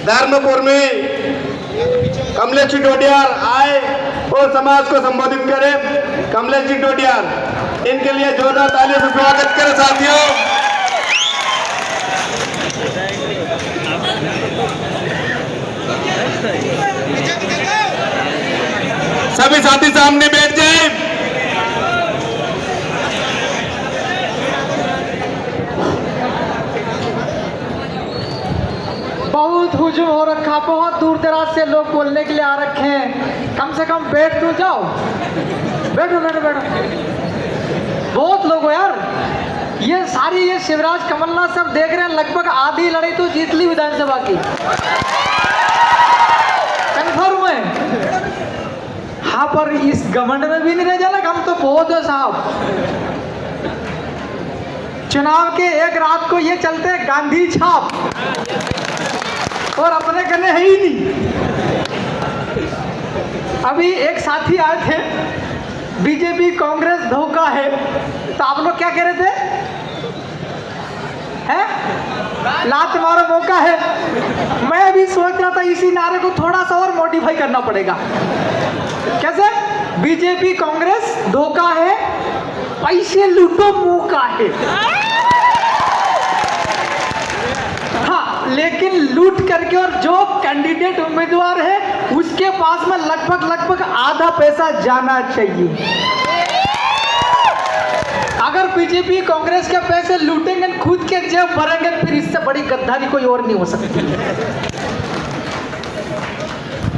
धर्मपुर में कमलेश चिटोडियार आए और समाज को संबोधित करें। कमलेश चिटोडियार, इनके लिए जोरदार तालियों से स्वागत करें साथियों। सभी साथी सामने बैठ जाएं। बहुत हुजूम हो रखा, बहुत दूर दराज से लोग बोलने के लिए आ रखे हैं। कम से कम बैठ तो जाओ, बैठो बैठो बैठो। बहुत लोग हो यार, ये शिवराज कमलनाथ सब देख रहे हैं। लगभग आधी लड़ाई तो जीत ली विधानसभा की, कन्फर्म है। हाँ, पर इस घमंड में भी नहीं रह जाना, हम तो बहुत है साहब। चुनाव के एक रात को ये चलते हैं गांधी छाप, और अपने करने है ही नहीं। अभी एक साथी आए थे, बीजेपी कांग्रेस धोखा है, तो आप लोग क्या कह रहे थे? हैं? लात मारो मौका है। मैं भी सोच रहा था इसी नारे को थोड़ा सा और मॉडिफाई करना पड़ेगा। कैसे? बीजेपी कांग्रेस धोखा है, पैसे लूटो मौका है। लेकिन लूट करके, और जो कैंडिडेट उम्मीदवार है उसके पास में लगभग आधा पैसा जाना चाहिए। अगर बीजेपी कांग्रेस के पैसे लूटेंगे, खुद के जेब भरेंगे, फिर इससे बड़ी गद्दारी कोई और नहीं हो सकती।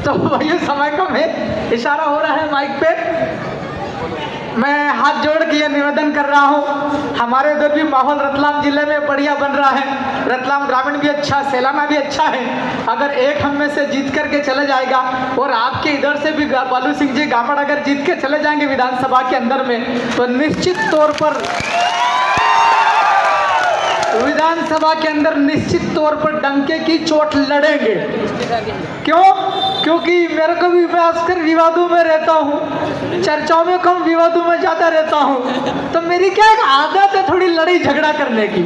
तो भाइयों, समय कम है, इशारा हो रहा है माइक पे। मैं हाथ जोड़ के ये निवेदन कर रहा हूँ, हमारे इधर भी माहौल रतलाम जिले में बढ़िया बन रहा है। रतलाम ग्रामीण भी अच्छा, सेलाना भी अच्छा है। अगर एक हम में से जीत करके चले जाएगा, और आपके इधर से भी बालू सिंह जी गामड़ अगर जीत के चले जाएंगे विधानसभा के अंदर में, तो निश्चित तौर पर विधानसभा के अंदर निश्चित तौर पर डंके की चोट लड़ेंगे। क्यों? क्योंकि मेरे को भी, मैं अक्सर विवादों में रहता हूँ, चर्चाओं में कम, विवादों में ज़्यादा रहता हूँ। तो मेरी क्या एक आदत है थोड़ी लड़ाई झगड़ा करने की।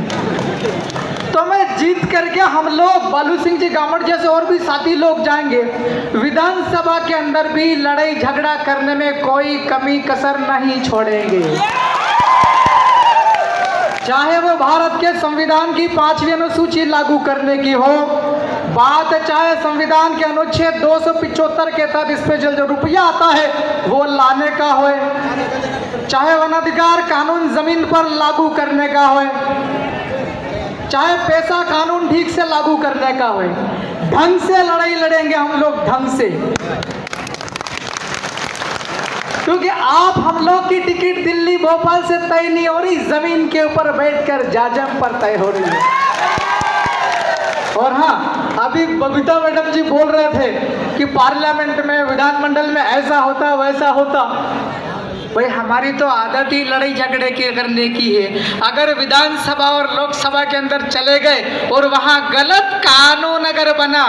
तो मैं जीत करके, हम लोग बालू सिंह जी गामड़ जैसे और भी साथी लोग जाएंगे विधानसभा के अंदर भी लड़ाई झगड़ा करने में कोई कमी कसर नहीं छोड़ेंगे। चाहे वो भारत के संविधान की 5वीं अनुसूची लागू करने की हो बात, चाहे संविधान के अनुच्छेद 275 के तहत इस पे जो रुपया आता है वो लाने का हो, चाहे वनाधिकार कानून जमीन पर लागू करने का हो, चाहे पैसा कानून ठीक से लागू करने का हो, ढंग से लड़ाई लड़ेंगे हम लोग, ढंग से। क्योंकि आप हम लोग की टिकट दिल्ली भोपाल से तय नहीं हो रही, जमीन के ऊपर बैठकर जाजम पर तय हो रही है। और हाँ, अभी बबीता मैडम जी बोल रहे थे कि पार्लियामेंट में, विधानमंडल में ऐसा होता वैसा होता। भाई, हमारी तो आदत ही लड़ाई झगड़े की करने की है। अगर विधानसभा और लोकसभा के अंदर चले गए और वहाँ गलत कानून अगर बना,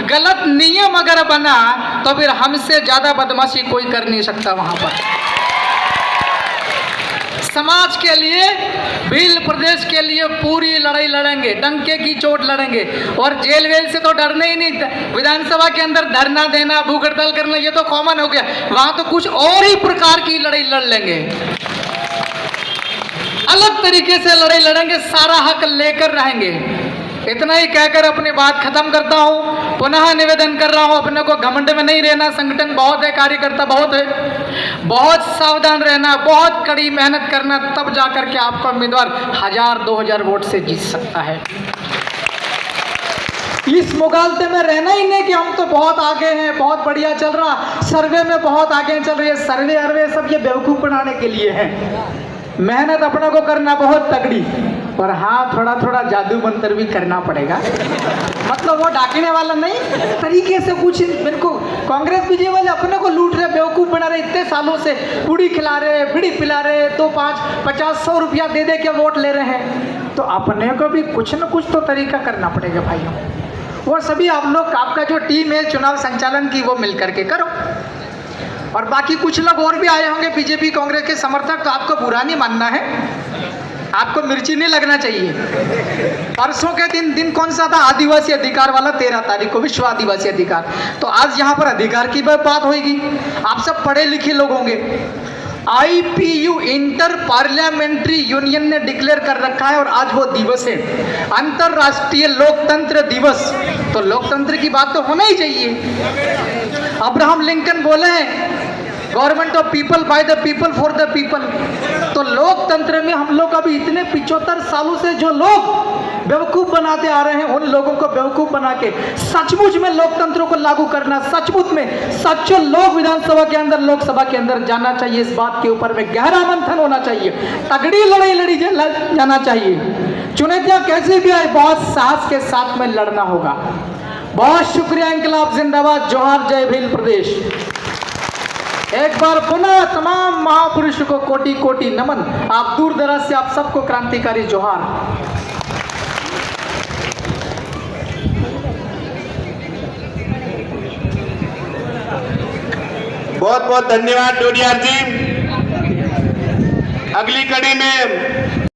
गलत नियम अगर बना, तो फिर हमसे ज़्यादा बदमाशी कोई कर नहीं सकता वहाँ पर। समाज के लिए, भील प्रदेश के लिए पूरी लड़ाई लड़ेंगे, डंके की चोट लड़ेंगे। और जेल वेल से तो डरने ही नहीं। विधानसभा के अंदर धरना देना, भूख हड़ताल करना, ये तो कॉमन हो गया। वहां तो कुछ और ही प्रकार की लड़ाई लड़ लेंगे, अलग तरीके से लड़ाई लड़ेंगे, सारा हक लेकर रहेंगे। इतना ही कहकर अपनी बात खत्म करता हूँ। पुनः निवेदन कर रहा हूँ, अपने को घमंड में नहीं रहना। संगठन बहुत है, कार्यकर्ता बहुत है, बहुत सावधान रहना, बहुत कड़ी मेहनत करना, तब जाकर के आपका उम्मीदवार 1000-2000 वोट से जीत सकता है। इस मुगालते में रहना ही नहीं कि हम तो बहुत आगे हैं, बहुत बढ़िया चल रहा, सर्वे में बहुत आगे चल रही है। सर्वे अरवे सब ये बेवकूफ़ बनाने के लिए है। मेहनत अपने को करना बहुत तगड़ी, और हाँ, थोड़ा थोड़ा जादू मंत्र भी करना पड़ेगा। मतलब वो डाकने वाला नहीं, तरीके से कुछ। मेरे को कांग्रेस बीजेपी वाले अपने को लूट रहे, बेवकूफ़ बना रहे, इतने सालों से पूड़ी खिला रहे, बीड़ी पिला रहे, तो 5-50-100 रुपया दे दे के वोट ले रहे हैं। तो अपने को भी कुछ न कुछ तो तरीका करना पड़ेगा भाइयों। वो सभी आप लोग, आपका जो टीम है चुनाव संचालन की, वो मिल करके करो। और बाकी कुछ लोग और भी आए होंगे बीजेपी कांग्रेस के समर्थक, तो आपको बुरा नहीं मानना है। आपको मिर्ची नहीं लगना चाहिए। परसों के दिन कौन सा था? आदिवासी अधिकार वाला, 13 तारीख को विश्व आदिवासी अधिकार। तो आज यहाँ पर अधिकार की बात होगी। आप सब पढ़े लिखे लोग होंगे। IPU इंटर पार्लियामेंट्री यूनियन ने डिक्लेयर कर रखा है और आज वो दिवस है, अंतरराष्ट्रीय लोकतंत्र दिवस। तो लोकतंत्र की बात तो होना ही चाहिए। अब्राहम लिंकन बोले हैं, government of people, by the people, for the people. तो लोकतंत्र में हम लोग अभी इतने 75 सालों से जो लोग बेवकूफ बनाते आ रहे हैं, उन लोगों को बेवकूफ बना के सचमुच में लोकतंत्र को लागू करना, सचमुच में सच्चे लोग विधानसभा के अंदर, लोकसभा के अंदर जाना चाहिए। इस बात के ऊपर में गहरा मंथन होना चाहिए, तगड़ी लड़ाई लड़ी जाना चाहिए। चुनौतियां कैसे भी आए, बहुत साहस के साथ में लड़ना होगा। बहुत शुक्रिया। इंकलाब जिंदाबाद, जोहार, जय भील प्रदेश। एक बार पुनः तमाम महापुरुषों को कोटि कोटि नमन। आप दूर दराज से आप सबको क्रांतिकारी जोहार। बहुत बहुत धन्यवाद डोडियार जी। अगली कड़ी में